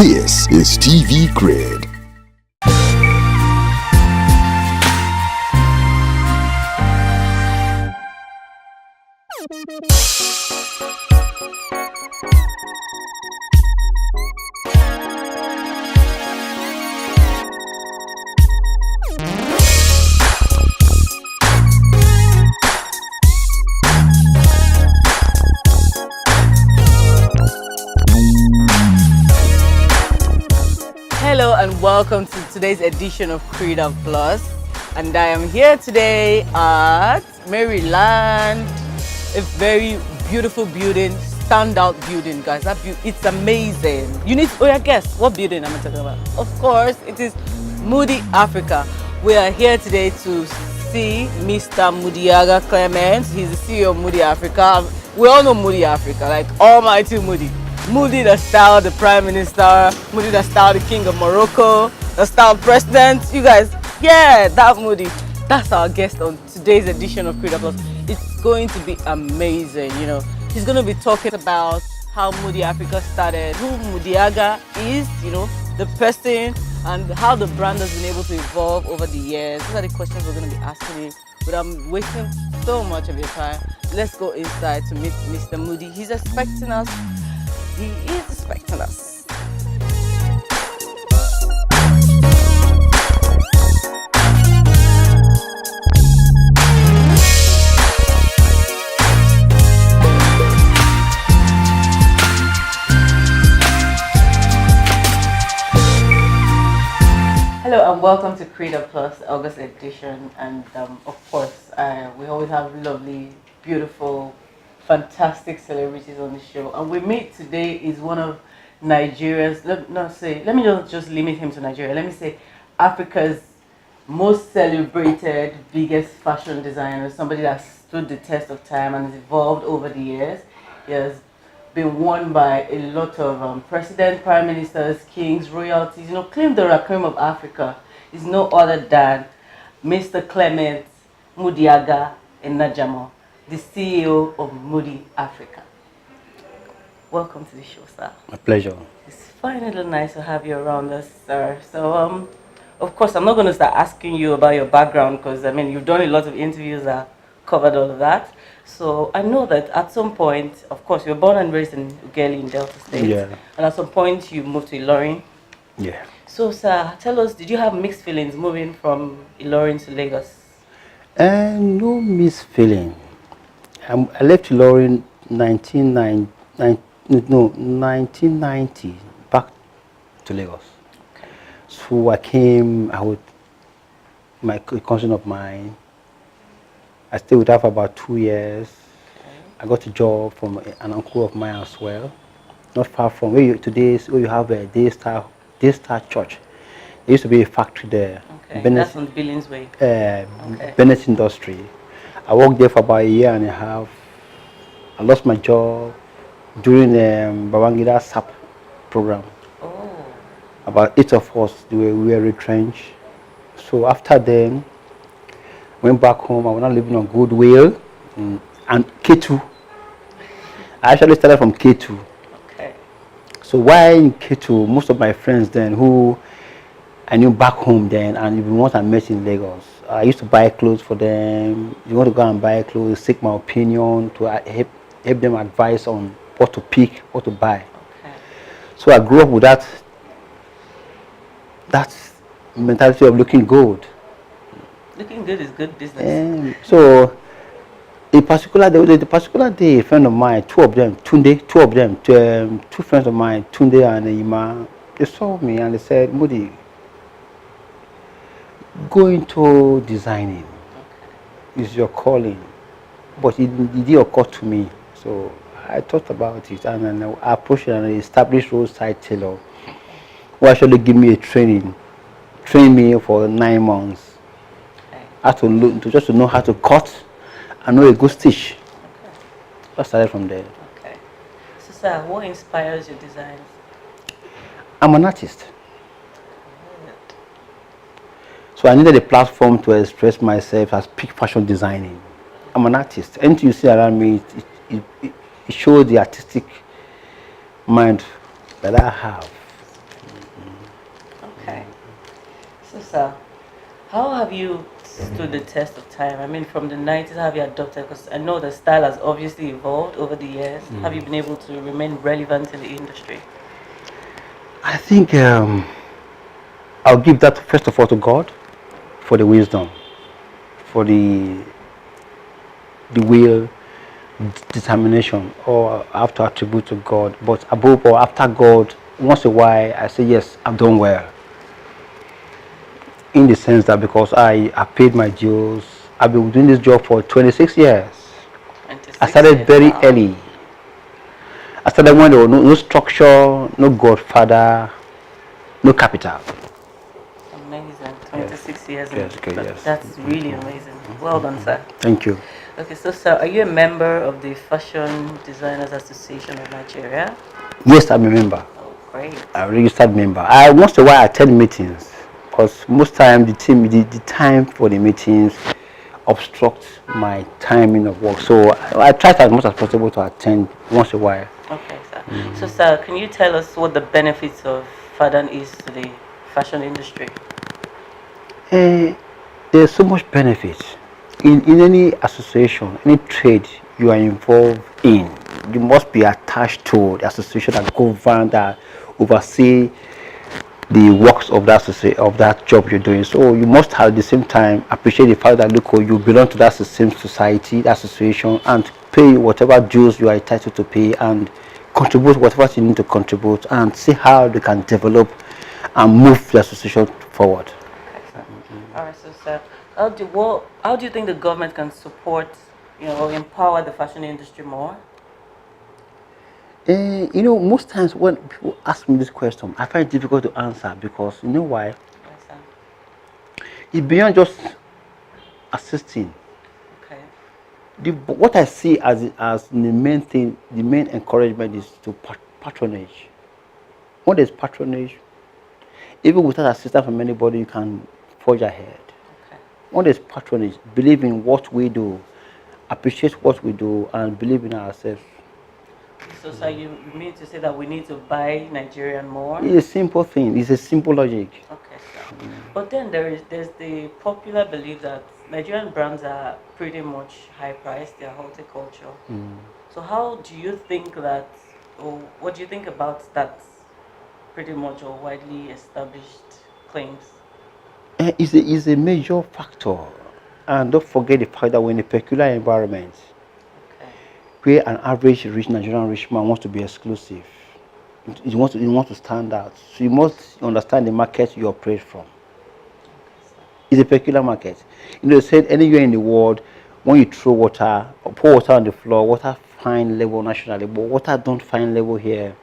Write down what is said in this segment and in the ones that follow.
This is TV Grid. Hello and welcome to today's edition of Creative Plus, and I am here today at Maryland. A very beautiful building, standout building, guys. It's amazing. You need to, oh yeah, guess what building I'm talking about? Of course, it is Mudi Africa. We are here today to see Mr. Mudiaga Clement. He's the CEO of Mudi Africa. We all know Mudi Africa, like Almighty Mudi. Mudi the style, the Prime Minister, Mudi the style, the King of Morocco, the style President. You guys, yeah, that Mudi. That's our guest on today's edition of Creative Plus. It's going to be amazing, you know. He's going to be talking about how Mudi Africa started, who Mudiaga is, you know, the person, and how the brand has been able to evolve over the years. These are the questions we're going to be asking him. But I'm wasting so much of your time. Let's go inside to meet Mr. Mudi. He's expecting us. He is expecting us. Hello and welcome to Creative Plus August edition, and of course we always have lovely, beautiful, fantastic celebrities on the show, and we meet today is one of Nigeria's, let me just limit him to Nigeria, let me say Africa's most celebrated, biggest fashion designer, somebody that stood the test of time and has evolved over the years. He has been worn by a lot of presidents, prime ministers, kings, royalties, you know, claim the cream of Africa is no other than Mr. Clement Mudiaga Enajamo, the CEO of Mudi Africa. Welcome to the show, sir. My pleasure. It's finally nice to have you around us, sir. So, of course, I'm not going to start asking you about your background because, I mean, you've done a lot of interviews that covered all of that. So, I know that at some point, of course, you were born and raised in Ughelli in Delta State. Yeah. And at some point, you moved to Ilorin. Yeah. So, sir, tell us, did you have mixed feelings moving from Ilorin to Lagos? No mixed feeling. I left Ilorin 1990 back to Lagos. Okay. So I came, my cousin of mine. I stayed with her for about 2 years. Okay. I got a job from an uncle of mine as well, not far from where you have a Daystar Church. There used to be a factory there. Okay. That's on the Billings Way. Okay. Bennett Industry. I worked there for about a year and a half. I lost my job during the Babangida SAP program. Oh. About 8 of us, we were retrenched. So after then, went back home. I was not living on Goodwill and K2. I actually started from K2. Okay. So while in K2, most of my friends then who I knew back home then, and even ones I met in Lagos, I used to buy clothes for them. You want to go and buy clothes, seek my opinion, to help them advise on what to pick, what to buy. Okay. So I grew up with that mentality of looking good. Looking good is good business. So the particular day, a friend of mine, two friends of mine, Tunde and Ima, they saw me and they said, Mudi, go into designing. Okay. Is your calling. But it did occur to me. So I thought about it and then I approached an established roadside tailor who actually gave me a trained me for 9 months. Okay. How to just to know how to cut and know a good stitch. Okay. So I started from there. Okay. So sir, what inspires your designs? I'm an artist. So I needed a platform to express myself as peak fashion designing. I'm an artist. Anything you see around me, it shows the artistic mind that I have. sir, how have you stood the test of time? I mean, from the 90s, how have you adopted? Because I know the style has obviously evolved over the years. Have you been able to remain relevant in the industry? I think I'll give that first of all to God for the wisdom, for the will, determination, or I have to attribute to God. But above all, after God, once a while, I say yes, I've done well. In the sense that because I paid my dues, I've been doing this job for 26 years. I 26 started years, very wow. early. I started when there was no structure, no godfather, no capital. Amazing. Yes. 26 years, and Yes, okay, yes. that's really amazing. Well done, sir. Thank you. Okay, so sir, are you a member of the Fashion Designers Association of Nigeria? Yes, I'm a member. Oh, great. I'm a registered member. I once in a while attend meetings because most time the time for the meetings obstructs my timing of work. So I try as much as possible to attend once in a while. Okay, sir. So, sir, can you tell us what the benefits of Fadan is to the fashion industry? Eh, there's so much benefit in any association, any trade you are involved in. You must be attached to the association that govern, that oversee the works of that job you're doing. So you must have at the same time appreciate the fact that look, you belong to that same society, that association, and pay whatever dues you are entitled to pay, and contribute whatever you need to contribute, and see how they can develop and move the association forward. Okay, sir. All right, so, sir, how do you think the government can support, or empower the fashion industry more? Most times when people ask me this question, I find it difficult to answer because you know why? Yes, sir. It's beyond just assisting. Okay. What I see as the main thing, the main encouragement is to patronage. When there's patronage, even without assistance from anybody, you can forge ahead. Okay. When there's patronage, believe in what we do, appreciate what we do, and believe in ourselves. So, sir, you mean to say that we need to buy Nigerian more? It's a simple thing. It's a simple logic. Okay, sir. But then there's the popular belief that Nigerian brands are pretty much high priced, they're horticulture. So how do you think that, or what do you think about that pretty much or widely established claims? It's a major factor. And don't forget the fact that we're in a peculiar environment Okay. where an average rich Nigerian rich man wants to be exclusive. He wants to stand out. So you must understand the market you operate from. It's a peculiar market. They said anywhere in the world, when you throw water, or pour water on the floor, water fine level nationally, but water don't find level here.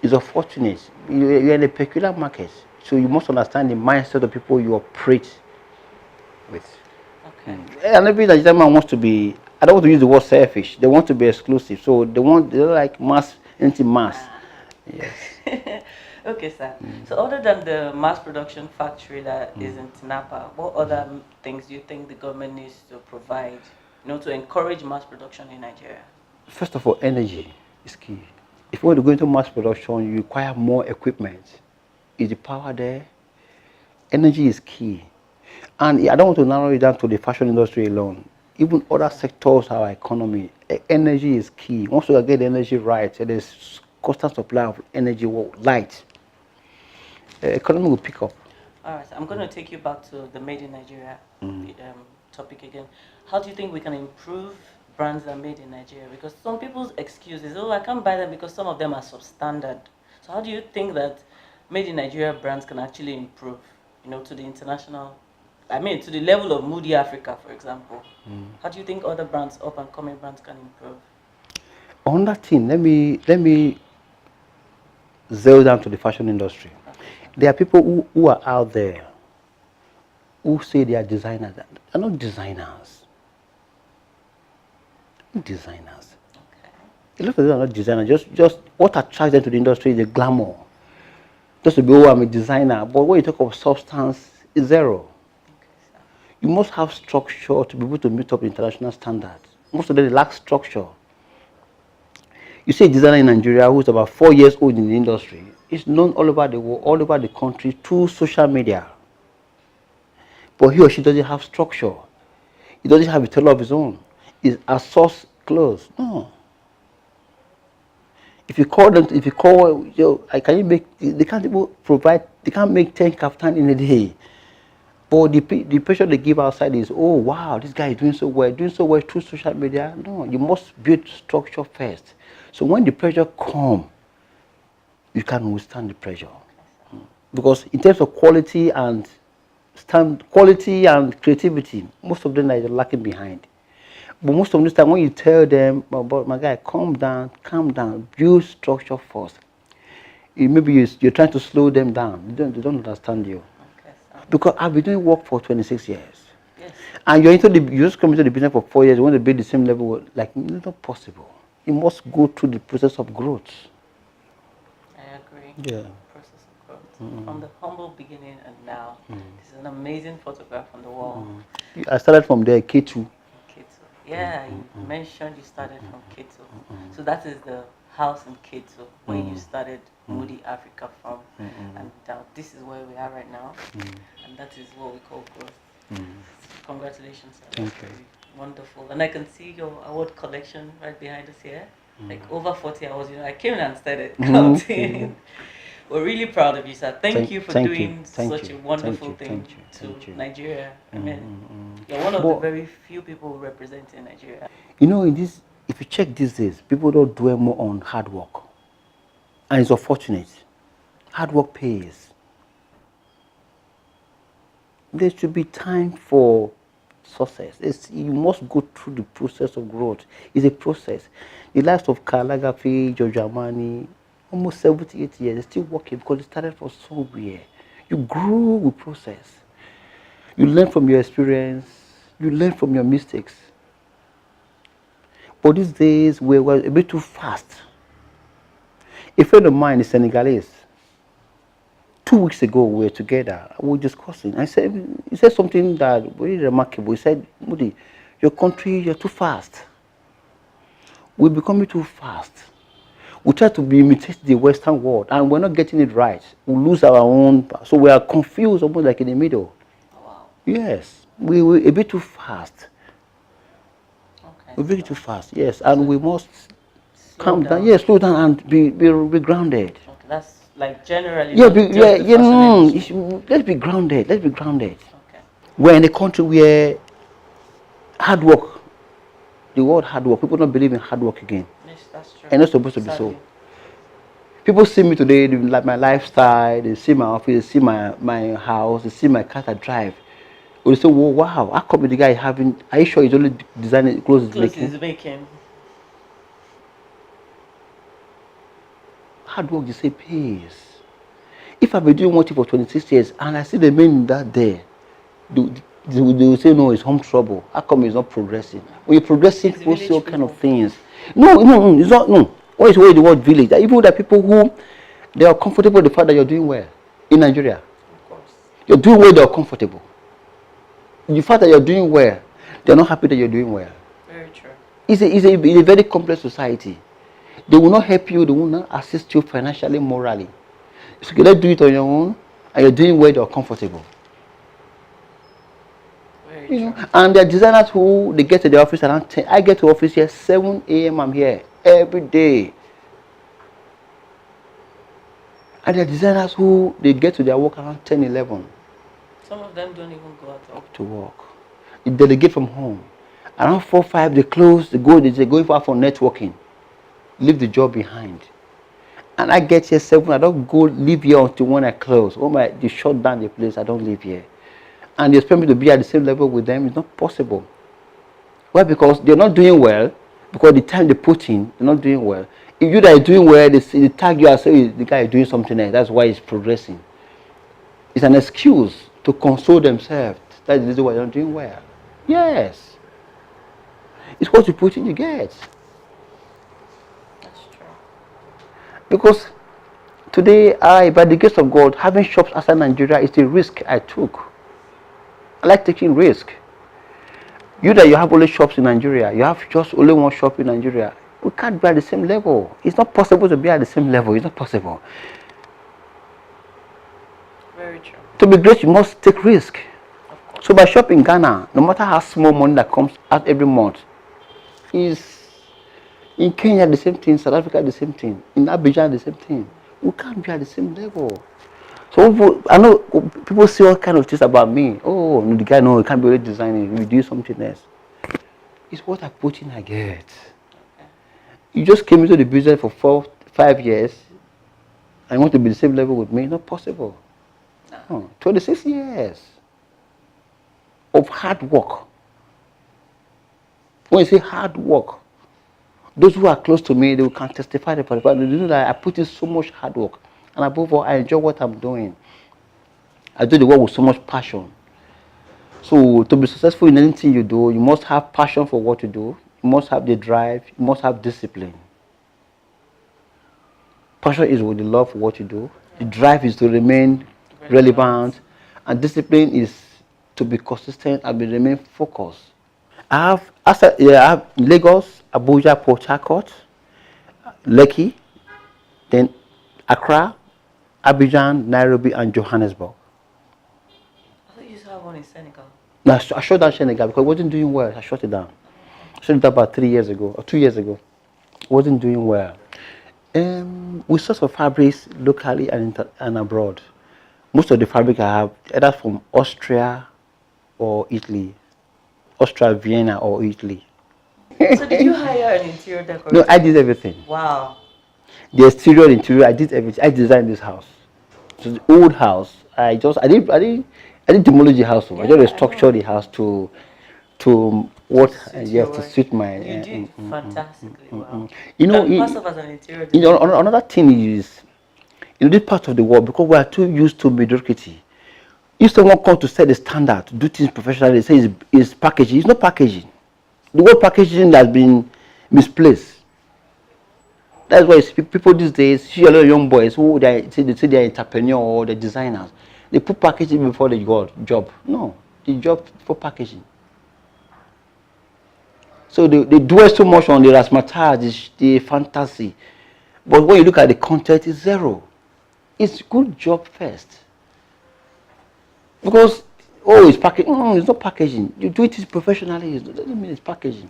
It's unfortunate. You're in a peculiar market. So you must understand the mindset of people you operate with. Okay. And every Nigerian man wants to be, I don't want to use the word selfish, they want to be exclusive. So they like mass, anti-mass. Yes. Okay, sir. So other than the mass production factory that is in Tinapa, what other things do you think the government needs to provide, to encourage mass production in Nigeria? First of all, energy is key. If you want to go into mass production, you require more equipment. Is the power there? Energy is key. And I don't want to narrow it down to the fashion industry alone. Even other sectors of our economy, energy is key. Once you get the energy right, there's constant supply of energy, light, economy will pick up. All right, so I'm going to take you back to the Made in Nigeria topic again. How do you think we can improve brands that are made in Nigeria? Because some people's excuse is, I can't buy them because some of them are substandard. So how do you think that Made in Nigeria brands can actually improve, to the international, to the level of Mudi Africa, for example? How do you think other brands, up and coming brands, can improve? On that thing, let me zero down to the fashion industry. There are people who are out there who say they are designers. They're not designers. Designers. Okay. A lot of them are not designers. Just what attracts them to the industry is the glamour. Just to be, I'm a designer. But when you talk of substance, it's zero. Okay, you must have structure to be able to meet up international standards. Most of them lack structure. You see a designer in Nigeria who's about 4 years old in the industry. It's known all over the world, all over the country through social media. but he or she doesn't have structure. He doesn't have a tailor of his own. Is a source clothes. No. If you call them, if you call, can you make? They can't even provide. They can't make 10 kaftan in a day. But the pressure they give outside is, oh wow, this guy is doing so well through social media. No, you must build structure first. So when the pressure comes, you can withstand the pressure. Because in terms of quality and creativity, most of them are lacking behind. But most of the time, when you tell them, but my guy, calm down, build structure first. Maybe you're trying to slow them down. They don't understand you. Okay, because I've been doing work for 26 years. Yes. And you just come into the business for 4 years, you want to be the same level, like, it's not possible. You must go through the process of growth. I agree. Yeah. Process of growth. From the humble beginning and now. This is an amazing photograph on the wall. I started from there, K2. Yeah, you mentioned you started from Keto. So that is the house in Keto where you started Mudi Africa from. And this is where we are right now. And that is what we call growth. Congratulations. Thank you. Wonderful. And I can see your award collection right behind us here. Like over 40 hours. I came in and started counting. We're really proud of you, sir. Thank you for doing such a wonderful thing to Nigeria. I mean, you're one of the very few people representing Nigeria. If you check these days, people don't dwell more on hard work. And it's unfortunate. Hard work pays. There should be time for success. You must go through the process of growth. It's a process. The likes of Kalagafi, Giorgio Armani, almost 78 years, they're still working because they started from somewhere. You grew with process. You learn from your experience. You learn from your mistakes. But these days, we're a bit too fast. A friend of mine is Senegalese. 2 weeks ago, we were together. We were discussing. He said something that was really remarkable. He said, Mudi, your country, you're too fast. We're becoming too fast. We try to imitate the Western world, and we're not getting it right. We lose our own, so we are confused, almost like in the middle. Wow. Yes, we're a bit too fast. Okay. We're a bit too fast, yes, and we must calm down. Yes, slow down and be grounded. Okay, that's like generally. Let's be grounded. Let's be grounded. Okay. We're in a country where hard work, the word hard work, people don't believe in hard work again. That's true. And it's supposed to be so. People see me today, they like my lifestyle, they see my office, they see my house, they see my car I drive. They say, whoa, wow, how come the guy are you sure he's only designing clothes he's making? Hard work, they say, pays. If I've been doing one thing for 26 years and I see the men that day, they will say, no, it's home trouble. How come it's not progressing? When you're progressing, people see all kind of things. No, it's not. No. What is the word village? There are even the people who they are comfortable with the fact that you're doing well in Nigeria. Of course. You're doing well, they're comfortable. The fact that you're doing well, they're not happy that you're doing well. Very true. It's a very complex society. They will not help you, they will not assist you financially, morally. So you let's do it on your own, and you're doing well, they're comfortable. And there are designers who they get to the office around 10. I get to office here 7 a.m. I'm here every day. And there are designers who they get to their work around 10, 11. Some of them don't even go out to work. They delegate from home. Around 4, 5 they close. They're going for networking. Leave the job behind. And I get here 7. I don't leave here until when I close. They shut down the place. I don't leave here. And they expect me to be at the same level with them. It's not possible. Why? Because they're not doing well. Because the time they put in, they're not doing well. If you that are doing well, they tag you and say the guy is doing something else. That's why he's progressing. It's an excuse to console themselves. That's the reason why they're not doing well. Yes. It's what you put in, you get. That's true. Because today, by the grace of God, having shops outside Nigeria is a risk I took. I like taking risk. You have only shops in Nigeria, you have just only one shop in Nigeria. We can't be at the same level. It's not possible to be at the same level. It's not possible. Very true. To be great, you must take risk. So by shopping in Ghana, no matter how small money that comes out every month, is in Kenya the same thing, South Africa the same thing, in Abidjan the same thing. We can't be at the same level. So I know people say all kind of things about me. Oh, no, the guy, no, he can't be really designing. We do something else. It's what I put in, I get. Okay. You just came into the business for 4-5 years and want to be the same level with me? Not possible. No. 26 years of hard work. When you say hard work, those who are close to me, they can testify for the fact they know that I put in so much hard work. And above all, I enjoy what I'm doing. I do the work with so much passion. So to be successful in anything you do, you must have passion for what you do. You must have the drive. You must have discipline. Passion is with the love for what you do. The drive is to remain relevant. And discipline is to be consistent and remain focused. I have Lagos, Abuja, Port Harcourt, Lekki, then Accra, Abidjan, Nairobi, and Johannesburg. I thought you used to have one in Senegal. No, I shut down Senegal because it wasn't doing well. I shut it down. I shut it down about 3 years ago or 2 years ago. It wasn't doing well. We source for fabrics locally and abroad. Most of the fabric I have either from Austria or Italy. Austria, Vienna, or Italy. So did you hire an interior decorator? No, I did everything. Wow. The exterior, interior, I did everything. I designed this house. It's the old house. I didn't demolish the house. I just restructured the house to what to suit my. You did fantastically well. You know, as an interior designer. Another thing is, this part of the world, because we are too used to mediocrity. If someone comes to set the standard, to do things professionally, they say it's packaging. It's not packaging. The word packaging has been misplaced. That's why people these days, see a lot of young boys who they say they're entrepreneur or they're designers. They put packaging before the job. No, the job for packaging. So they dwell so much on the razzmatazz, the fantasy. But when you look at the content, it's zero. It's good job first. Because, it's packaging. It's not packaging. You do it professionally. It doesn't mean it's packaging.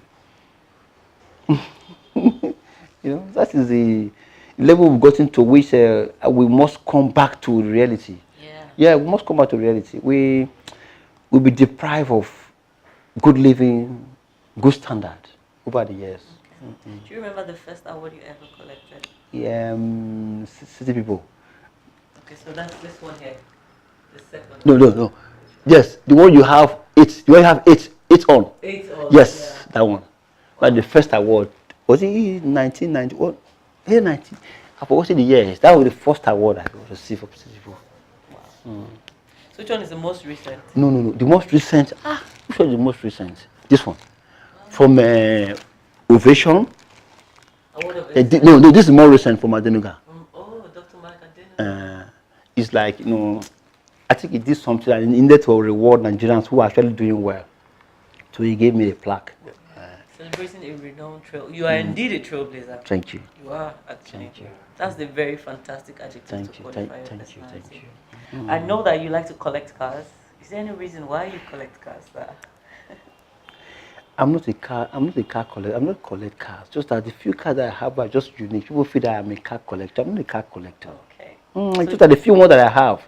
That is the level we've gotten to which we must come back to reality. Yeah, we must come back to reality. We'll be deprived of good living, good standard over the years. Okay. Do you remember the first award you ever collected? Yeah, City People. Okay, so that's this one here. The second. No. Yes, the one you have it. You have it on. 8 on. Yes, yeah. That one. But the first award was it 1990? What? 19. I forgot the year. That was the first award I received for City People. Wow. So which one is the most recent? No. The most recent. Which one is the most recent? This one. From Ovation. No, this is more recent from Adenuga. Dr. Mike Adenuga. It's like, I think he did something and in order to reward Nigerians who are actually doing well. So he gave me a plaque. Celebrating a renowned trail. You are indeed a trailblazer. Thank you. You are actually. Thank you. That's the very fantastic adjective Thank to you. qualify your Thank you. personality. I know that you like to collect cars. Is there any reason why you collect cars? I'm not a car collector. I'm not collect cars. Just that the few cars that I have are just unique. People feel that I'm a car collector. I'm not a car collector. Okay. Just that the few ones that I have,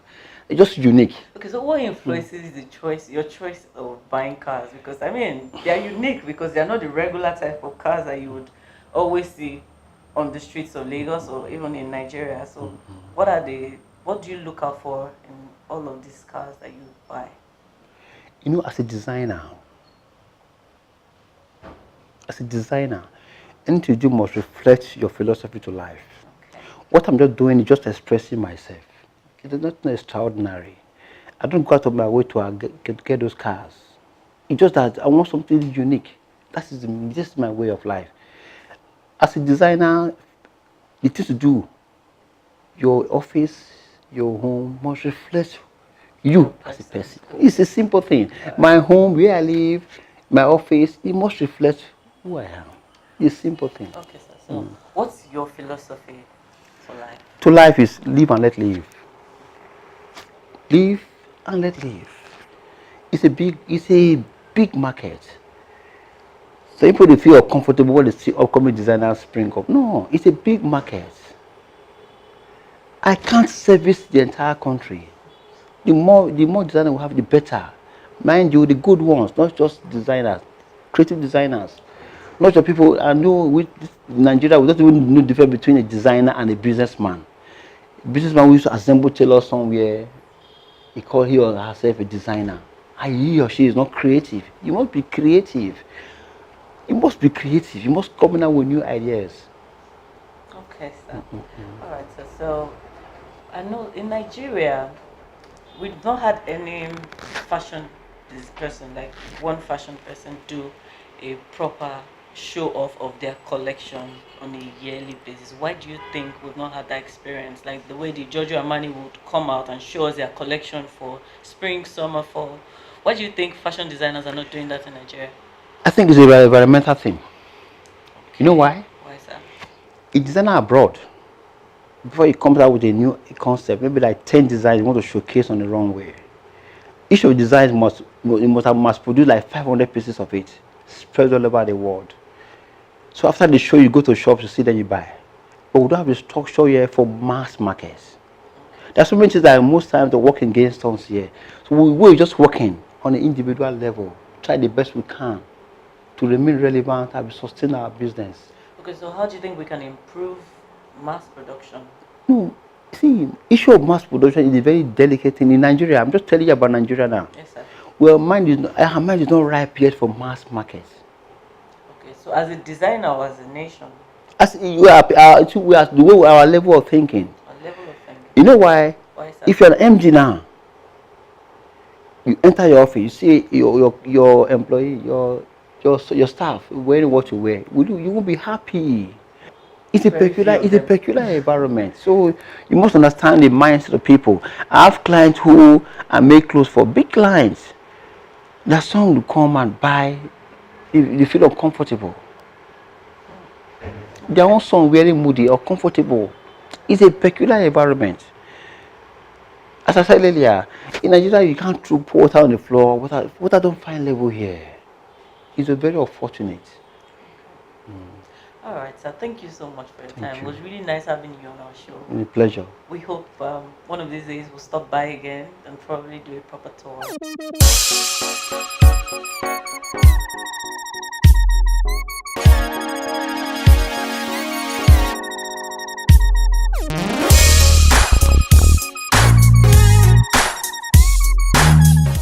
it's just unique. Okay, so what influences your choice of buying cars? Because they are unique because they are not the regular type of cars that you would always see on the streets of Lagos or even in Nigeria. So what do you look out for in all of these cars that you buy? As a designer, anything you do must reflect your philosophy to life. Okay. What I'm just doing is just expressing myself. It is not extraordinary. I don't go out of my way to get those cars. It's just that I want something unique. This is my way of life. As a designer, the thing to do, your office, your home must reflect you as a person. It's a simple thing. My home, where I live, my office, it must reflect who I am. It's a simple thing. Okay, sir. So, what's your philosophy for life? To life is live and let live. Live and let live. it's a big market. So people they feel comfortable when they see upcoming designers spring up. No, it's a big market. I can't service the entire country. The more designers we have, the better. Mind you, the good ones, not just designers, creative designers. Not just people. I know with Nigeria, we don't even know the difference between a designer and a businessman. A businessman we used to assemble tailors somewhere. He call he or herself a designer. And he or she is not creative. You must be creative. You must be creative. You must come in with new ideas. Okay, sir. All right, sir. So I know in Nigeria, we've not had any fashion this person, like one fashion person, do a proper show off of their collection on a yearly basis. Why do you think we've not had that experience? Like the way the Giorgio Armani would come out and show us their collection for spring, summer, fall. Why do you think fashion designers are not doing that in Nigeria? I think it's a environmental thing. You know why? Why, sir? A designer abroad, before he comes out with a new concept, maybe like 10 designs you want to showcase on the runway. Each of the designs must produce like 500 pieces of it, spread all over the world. So after the show, you go to shops, you see, then you buy. But we don't have a stock show here for mass markets. There's so many things that most times they're working against us here. So we're just working on an individual level, try the best we can to remain relevant and sustain our business. Okay, so how do you think we can improve mass production? No, see, issue of mass production is a very delicate thing in Nigeria. I'm just telling you about Nigeria now. Yes, sir. Well, our mind is not ripe yet for mass markets. Okay, so as a designer or as a nation? As we are the way our level of thinking. A level of thinking. You know why? Why, sir? If you're an MD now, you enter your office, you see your employee, your staff wearing what you wear. You won't be happy. It's a peculiar environment. So you must understand the mindset of people. I have clients who make clothes for big clients. There's some who come and buy. They feel uncomfortable. Their own son wearing Mudi or comfortable. It's a peculiar environment. As I said earlier, in Nigeria you can't throw water on the floor. Water don't find level here. It's a very unfortunate. All right, sir. Thank you so much for your time. It was really nice having you on our show. It's a pleasure. We hope one of these days we'll stop by again and probably do a proper tour.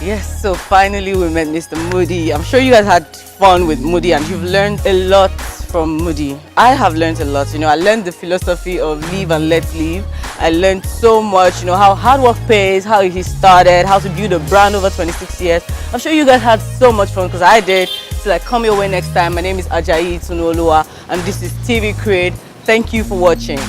Yes, so finally we met Mr. Mudi. I'm sure you guys had fun with Mudi and you've learned a lot from Mudi. I have learned a lot. I learned the philosophy of live and let live. I learned so much, how hard work pays, how he started, how to build a brand over 26 years. I'm sure you guys had so much fun because I did. So come your way next time. My name is Ajayi Tunuolua and this is TV Creed. Thank you for watching.